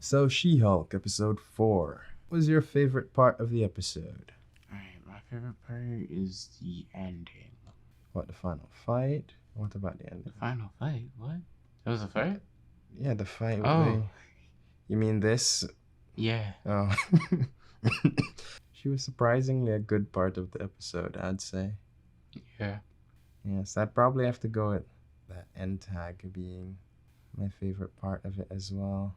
So, She-Hulk, episode 4. What was your favorite part of the episode? Alright, my favorite part is the ending. What, the final fight? What about the ending? The final fight? What? It was a fight? Yeah, the fight with Oh. You mean this? Yeah. Oh. She was surprisingly a good part of the episode, I'd say. Yeah. Yes, I'd probably have to go with that end tag being my favorite part of it as well.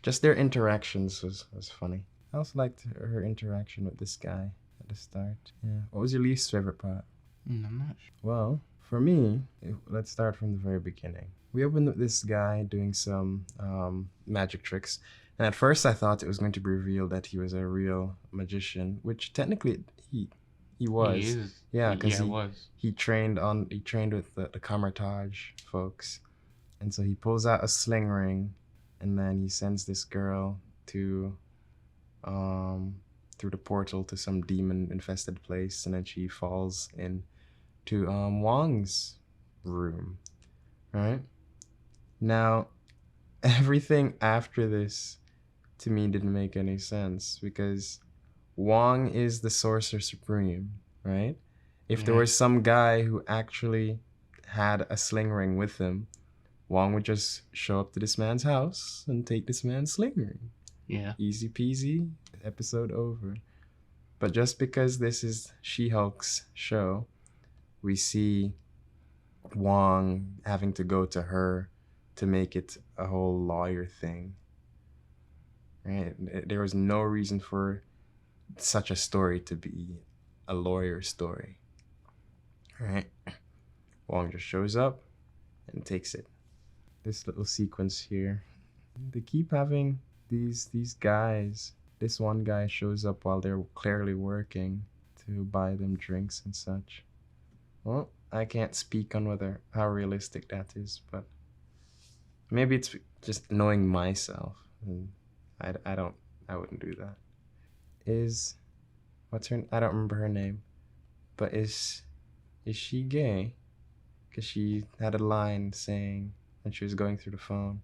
Just their interactions was funny. I also liked her interaction with this guy at the start. Yeah. What was your least favorite part? I'm not sure. Well, for me, let's start from the very beginning. We opened with this guy doing some magic tricks. And at first I thought it was going to be revealed that he was a real magician, which technically he was. He is. Yeah, because he trained with the Camartage folks. And so he pulls out a sling ring, and then he sends this girl to through the portal to some demon infested place, and then she falls into Wong's room. Right? Now, everything after this to me didn't make any sense, because Wong is the Sorcerer Supreme, right? If there was some guy who actually had a sling ring with him, Wong would just show up to this man's house and take this man's sling ring. Yeah. Easy peasy, episode over. But just because this is She-Hulk's show, we see Wong having to go to her to make it a whole lawyer thing. Right? There was no reason for such a story to be a lawyer story. Right? Wong just shows up and takes it. This little sequence here, they keep having these guys. This one guy shows up while they're clearly working to buy them drinks and such. Well, I can't speak on how realistic that is, but maybe it's just knowing myself. And I wouldn't do that. I don't remember her name, but is she gay? Because she had a line saying, when she was going through the phone,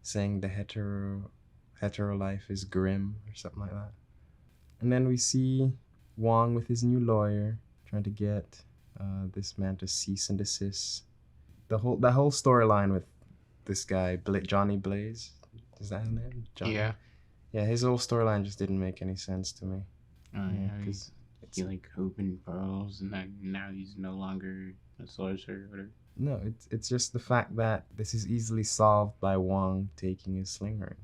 saying the hetero life is grim or something like that. And then we see Wong with his new lawyer trying to get this man to cease and desist. That whole storyline with this guy, Johnny Blaze, is that his name? Johnny? Yeah. Yeah, his whole storyline just didn't make any sense to me. Because he opened pearls, and now he's no longer a sorcerer or whatever. No, it's just the fact that this is easily solved by Wong taking his sling ring.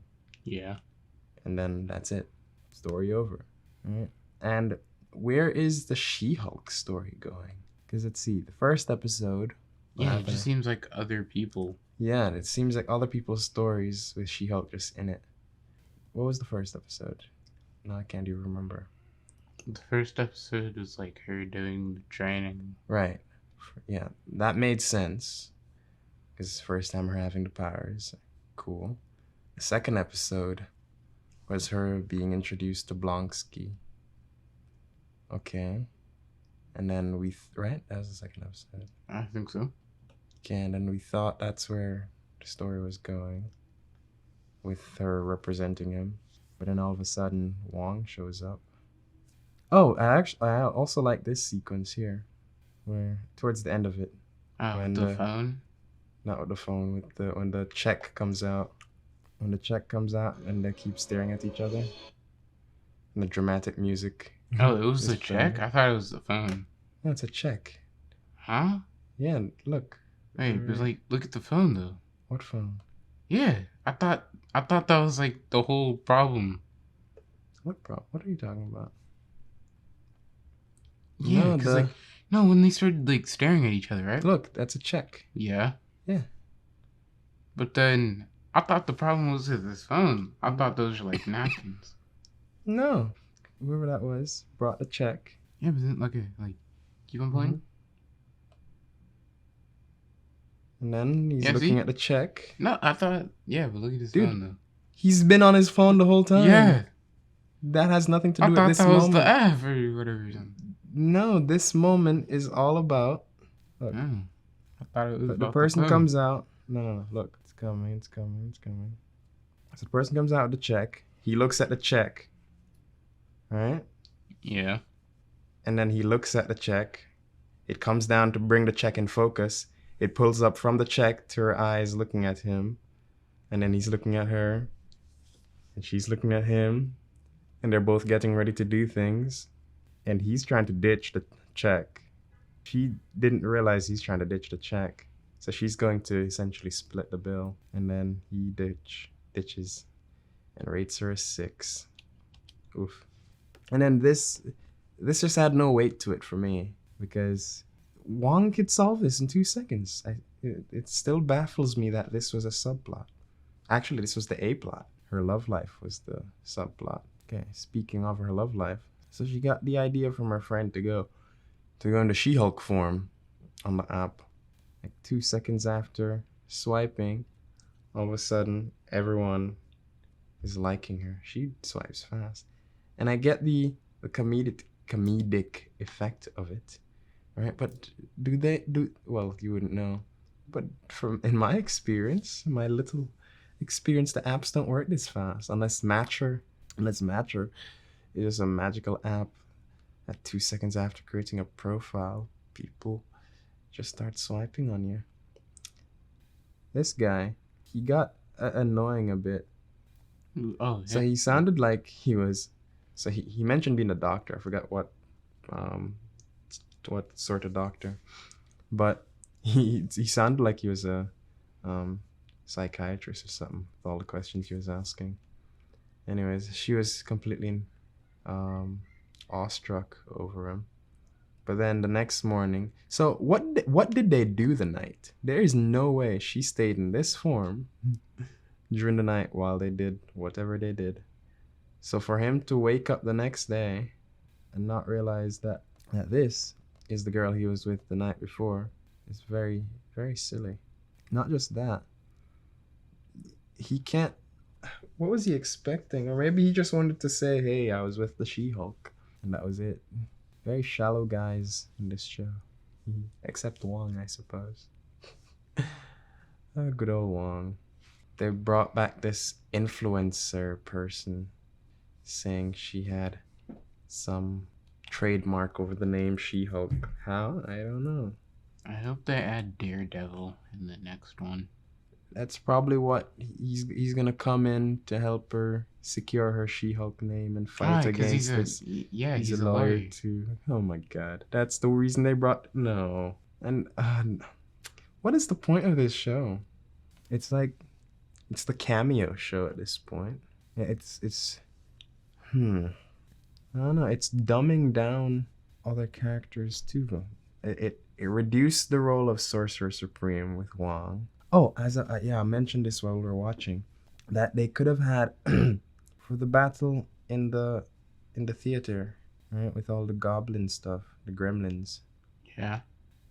Yeah. And then that's it. Story over. Right? And where is the She-Hulk story going? Because let's see, the first episode... Yeah, it just seems like other people. Yeah, it seems like other people's stories with She-Hulk just in it. What was the first episode? No, I can't even remember. The first episode was her doing the training. Right. Yeah, that made sense. Because it's the first time her having the powers. Cool. The second episode was her being introduced to Blonsky. Okay. And then right? That was the second episode. I think so. Okay, and then we thought that's where the story was going, with her representing him. But then all of a sudden, Wong shows up. Oh, I also like this sequence here, where towards the end of it. Oh, when the phone? Not with the phone, when the check comes out. When the check comes out and they keep staring at each other. And the dramatic music. Oh, it was the check? I thought it was the phone. No, it's a check. Huh? Yeah, look. Wait, but look at the phone though. What phone? Yeah, I thought that was the whole problem. What problem? What are you talking about? Yeah, because when they started staring at each other, right? Look, that's a check. Yeah. Yeah. But then I thought the problem was with his phone. I thought those were napkins. No, whoever that was brought the check. Yeah, but then keep on playing. And then he's looking at the check. No, I thought, but look at his phone though. He's been on his phone the whole time. Yeah. That has nothing to do with this moment. I thought that was the app or whatever. No, this moment is all about... Look, I thought it was about the person comes out. No, look, it's coming. So the person comes out with the check. He looks at the check, right? Yeah. And then he looks at the check. It comes down to bring the check in focus. It pulls up from the check to her eyes looking at him. And then he's looking at her. And she's looking at him. And they're both getting ready to do things. And he's trying to ditch the check. She didn't realize he's trying to ditch the check. So she's going to essentially split the bill. And then he ditches and rates her a 6. Oof. And then this just had no weight to it for me, because Wong could solve this in 2 seconds. It still baffles me that this was a subplot. Actually, this was the A plot. Her love life was the subplot. Okay, speaking of her love life, so she got the idea from her friend to go into She-Hulk form on the app. Like 2 seconds after swiping, all of a sudden everyone is liking her. She swipes fast. And I get the comedic effect of it, right? But well, you wouldn't know. But in my experience, my little experience, the apps don't work this fast unless Matcher is a magical app that 2 seconds after creating a profile, people just start swiping on you. This guy, he got annoying a bit. Oh, So he sounded like he was. So he mentioned being a doctor. I forgot what sort of doctor, but he sounded like he was a psychiatrist or something with all the questions he was asking. Anyways, she was completely awestruck over him. But then the next morning, so what did they do the night? There is no way she stayed in this form during the night while they did whatever they did. So for him to wake up the next day and not realize that this is the girl he was with the night before is very, very silly. Not just that, he can't. What was he expecting? Or maybe he just wanted to say, "Hey, I was with the She-Hulk," and that was it. Very shallow guys in this show, except Wong, I suppose. Oh, good old Wong. They brought back this influencer person, saying she had some trademark over the name She-Hulk. How? I don't know. I hope they add Daredevil in the next one. That's probably what he's gonna come in to help her secure her She-Hulk name and fight against this. Yeah, he's a lawyer too. Oh my god, that's the reason they brought. No, and what is the point of this show? It's like it's the cameo show at this point. Yeah, it's I don't know. It's dumbing down other characters too. It reduced the role of Sorcerer Supreme with Wong. Oh, I mentioned this while we were watching, that they could have had for the battle in the theater, right, with all the goblin stuff, the gremlins. Yeah.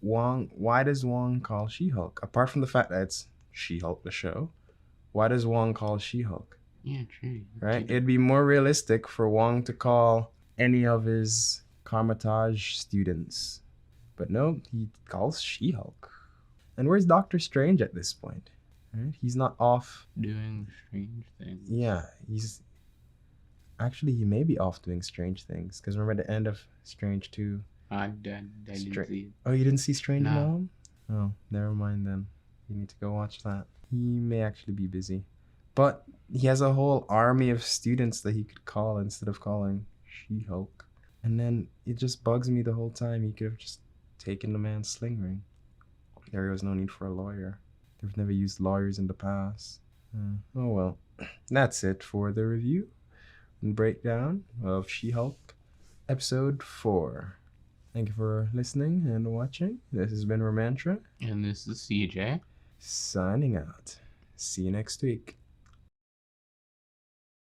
Wong. Why does Wong call She-Hulk? Apart from the fact that it's She-Hulk the show, why does Wong call She-Hulk? Yeah, true. Right? It'd be more realistic for Wong to call any of his Carmitage students. But no, he calls She-Hulk. And where's Doctor Strange at this point? Right? He's not off doing strange things. Yeah, he may be off doing strange things. Because remember at the end of Strange 2? I didn't see it. Oh, you didn't see Strange No. Mom? Oh, never mind then. You need to go watch that. He may actually be busy. But he has a whole army of students that he could call instead of calling She-Hulk. And then it just bugs me the whole time. He could have just taken the man's sling ring. There was no need for a lawyer. They've never used lawyers in the past. Oh well. That's it for the review and breakdown of She-Hulk episode 4. Thank you for listening and watching. This has been Romantra. And this is CJ. Signing out. See you next week.